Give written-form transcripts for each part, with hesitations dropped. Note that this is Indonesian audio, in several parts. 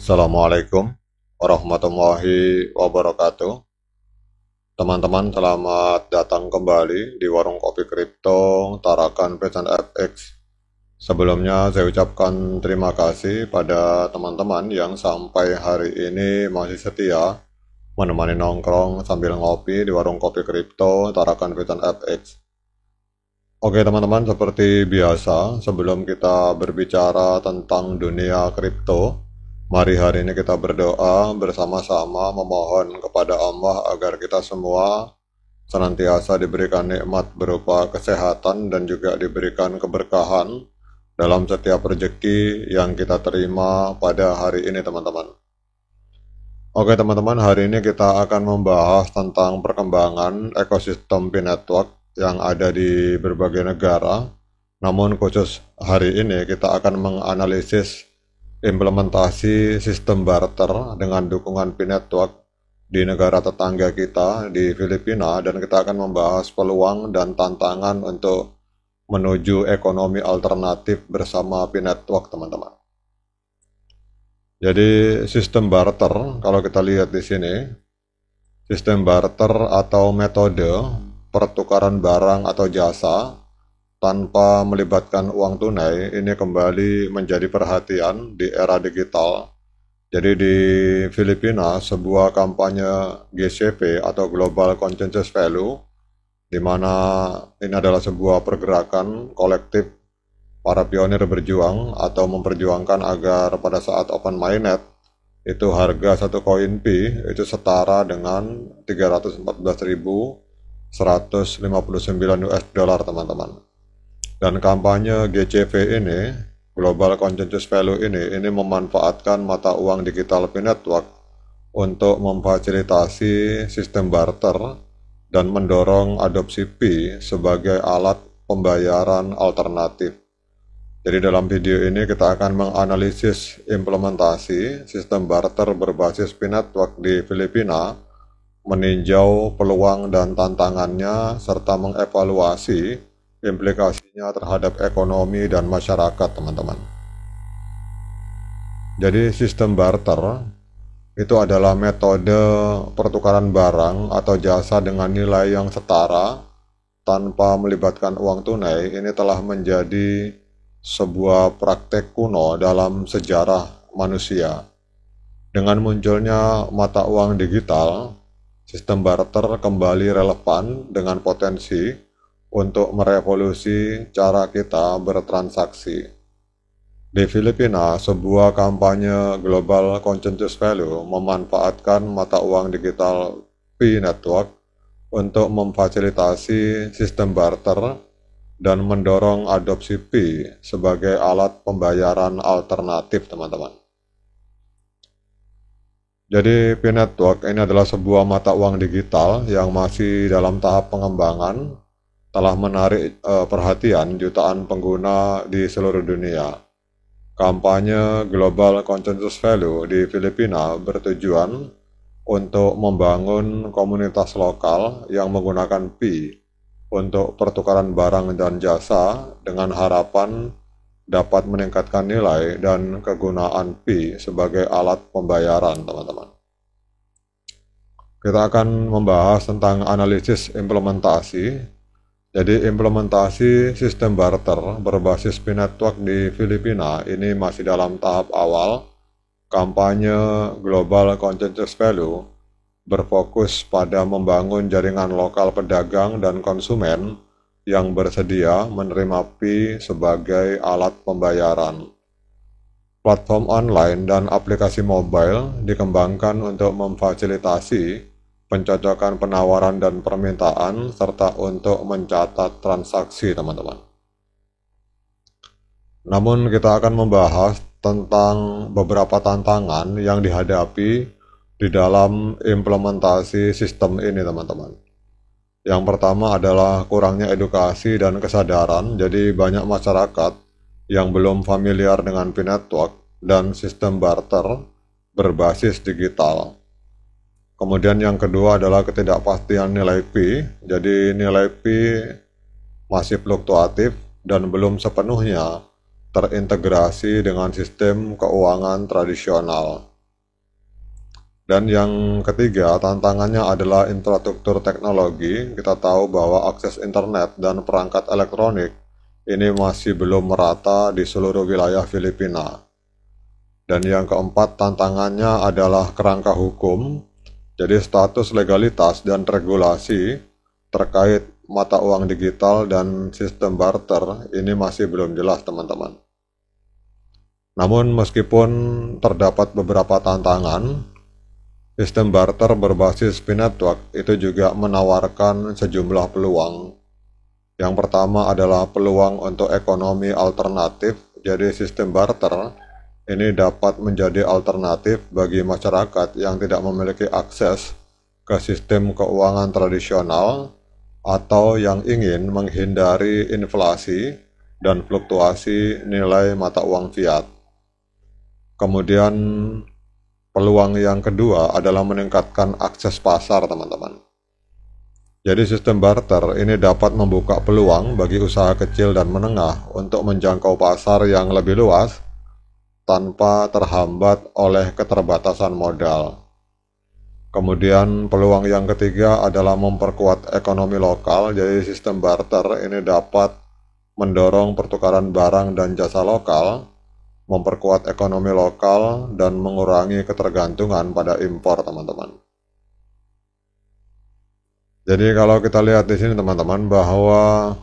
Assalamualaikum warahmatullahi wabarakatuh. Teman-teman, selamat datang kembali di Warung Kopi Kripto Tarakan Pesan FX. Sebelumnya saya ucapkan terima kasih pada teman-teman yang sampai hari ini masih setia menemani nongkrong sambil ngopi di Warung Kopi Kripto Tarakan Pesan FX. Oke teman-teman, seperti biasa, sebelum kita berbicara tentang dunia kripto, mari hari ini kita berdoa bersama-sama memohon kepada Allah agar kita semua senantiasa diberikan nikmat berupa kesehatan dan juga diberikan keberkahan dalam setiap rezeki yang kita terima pada hari ini teman-teman. Oke teman-teman, hari ini kita akan membahas tentang perkembangan ekosistem P-Network yang ada di berbagai negara. Namun khusus hari ini kita akan menganalisis implementasi sistem barter dengan dukungan P-Network di negara tetangga kita di Filipina, dan kita akan membahas peluang dan tantangan untuk menuju ekonomi alternatif bersama P-Network teman-teman. Jadi sistem barter, kalau kita lihat di sini, sistem barter atau metode pertukaran barang atau jasa tanpa melibatkan uang tunai ini kembali menjadi perhatian di era digital. Jadi di Filipina sebuah kampanye GCV atau Global Consensus Value, di mana ini adalah sebuah pergerakan kolektif para pionir berjuang atau memperjuangkan agar pada saat open mainnet itu harga satu koin P itu setara dengan 314.159 US dollar teman-teman. Dan kampanye GCV ini, Global Consensus Value ini memanfaatkan mata uang digital P-Network untuk memfasilitasi sistem barter dan mendorong adopsi P sebagai alat pembayaran alternatif. Jadi dalam video ini kita akan menganalisis implementasi sistem barter berbasis P-Network di Filipina, meninjau peluang dan tantangannya, serta mengevaluasi implikasinya terhadap ekonomi dan masyarakat teman-teman. Jadi sistem barter itu adalah metode pertukaran barang atau jasa dengan nilai yang setara tanpa melibatkan uang tunai. Ini telah menjadi sebuah praktek kuno dalam sejarah manusia. Dengan munculnya mata uang digital, sistem barter kembali relevan dengan potensi untuk merevolusi cara kita bertransaksi. Di Filipina, sebuah kampanye Global Consensus Value memanfaatkan mata uang digital P-Network untuk memfasilitasi sistem barter dan mendorong adopsi P sebagai alat pembayaran alternatif teman-teman. Jadi P-Network ini adalah sebuah mata uang digital yang masih dalam tahap pengembangan, telah menarik perhatian jutaan pengguna di seluruh dunia. Kampanye Global Consensus Value di Filipina bertujuan untuk membangun komunitas lokal yang menggunakan P untuk pertukaran barang dan jasa dengan harapan dapat meningkatkan nilai dan kegunaan P sebagai alat pembayaran teman-teman. Kita akan membahas tentang analisis implementasi. Jadi implementasi sistem barter berbasis P-Network di Filipina ini masih dalam tahap awal. Kampanye Global Consensus Value berfokus pada membangun jaringan lokal pedagang dan konsumen yang bersedia menerima P sebagai alat pembayaran. Platform online dan aplikasi mobile dikembangkan untuk memfasilitasi pencocokan penawaran dan permintaan, serta untuk mencatat transaksi teman-teman. Namun kita akan membahas tentang beberapa tantangan yang dihadapi di dalam implementasi sistem ini teman-teman. Yang pertama adalah kurangnya edukasi dan kesadaran. Jadi banyak masyarakat yang belum familiar dengan P-Network dan sistem barter berbasis digital. Kemudian yang kedua adalah ketidakpastian nilai P. Jadi nilai P masih fluktuatif dan belum sepenuhnya terintegrasi dengan sistem keuangan tradisional. Dan yang ketiga, tantangannya adalah infrastruktur teknologi. Kita tahu bahwa akses internet dan perangkat elektronik ini masih belum merata di seluruh wilayah Filipina. Dan yang keempat, tantangannya adalah kerangka hukum. Jadi status legalitas dan regulasi terkait mata uang digital dan sistem barter ini masih belum jelas, teman-teman. Namun meskipun terdapat beberapa tantangan, sistem barter berbasis P-Network itu juga menawarkan sejumlah peluang. Yang pertama adalah peluang untuk ekonomi alternatif. Jadi sistem barter ini dapat menjadi alternatif bagi masyarakat yang tidak memiliki akses ke sistem keuangan tradisional atau yang ingin menghindari inflasi dan fluktuasi nilai mata uang fiat. Kemudian peluang yang kedua adalah meningkatkan akses pasar, teman-teman. Jadi sistem barter ini dapat membuka peluang bagi usaha kecil dan menengah untuk menjangkau pasar yang lebih luas tanpa terhambat oleh keterbatasan modal. Kemudian peluang yang ketiga adalah memperkuat ekonomi lokal. Jadi sistem barter ini dapat mendorong pertukaran barang dan jasa lokal, memperkuat ekonomi lokal, dan mengurangi ketergantungan pada impor, teman-teman. Jadi kalau kita lihat di sini, teman-teman, bahwa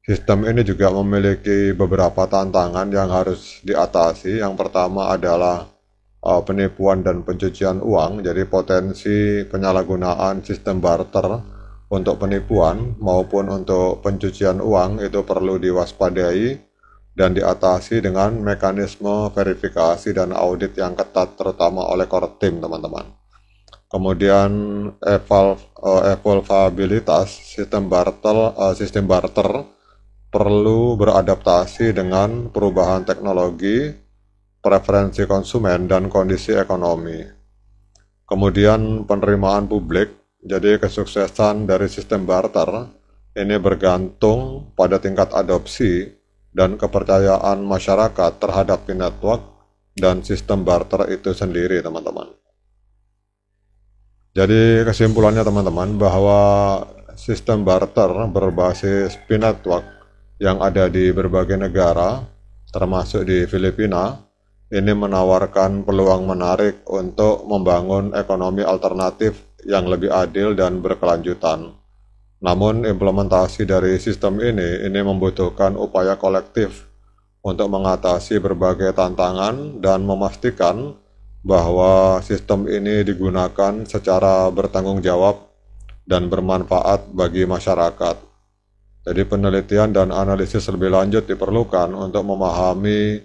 sistem ini juga memiliki beberapa tantangan yang harus diatasi. Yang pertama adalah penipuan dan pencucian uang. Jadi potensi penyalahgunaan sistem barter untuk penipuan maupun untuk pencucian uang itu perlu diwaspadai dan diatasi dengan mekanisme verifikasi dan audit yang ketat, terutama oleh core team, teman-teman. Kemudian evolvabilitas sistem barter perlu beradaptasi dengan perubahan teknologi, preferensi konsumen, dan kondisi ekonomi. Kemudian penerimaan publik. Jadi kesuksesan dari sistem barter ini bergantung pada tingkat adopsi dan kepercayaan masyarakat terhadap P-Network dan sistem barter itu sendiri, teman-teman. Jadi kesimpulannya, teman-teman, bahwa sistem barter berbasis P-Network yang ada di berbagai negara, termasuk di Filipina, ini menawarkan peluang menarik untuk membangun ekonomi alternatif yang lebih adil dan berkelanjutan. Namun implementasi dari sistem ini membutuhkan upaya kolektif untuk mengatasi berbagai tantangan dan memastikan bahwa sistem ini digunakan secara bertanggung jawab dan bermanfaat bagi masyarakat. Jadi penelitian dan analisis lebih lanjut diperlukan untuk memahami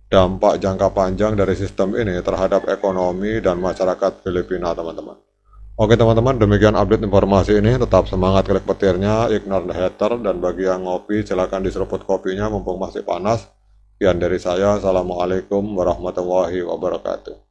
dampak jangka panjang dari sistem ini terhadap ekonomi dan masyarakat Filipina, teman-teman. Oke, teman-teman, demikian update informasi ini. Tetap semangat klik petirnya, ignore the hater, dan bagi yang ngopi silakan diseruput kopinya mumpung masih panas. Sekian dari saya. Assalamualaikum warahmatullahi wabarakatuh.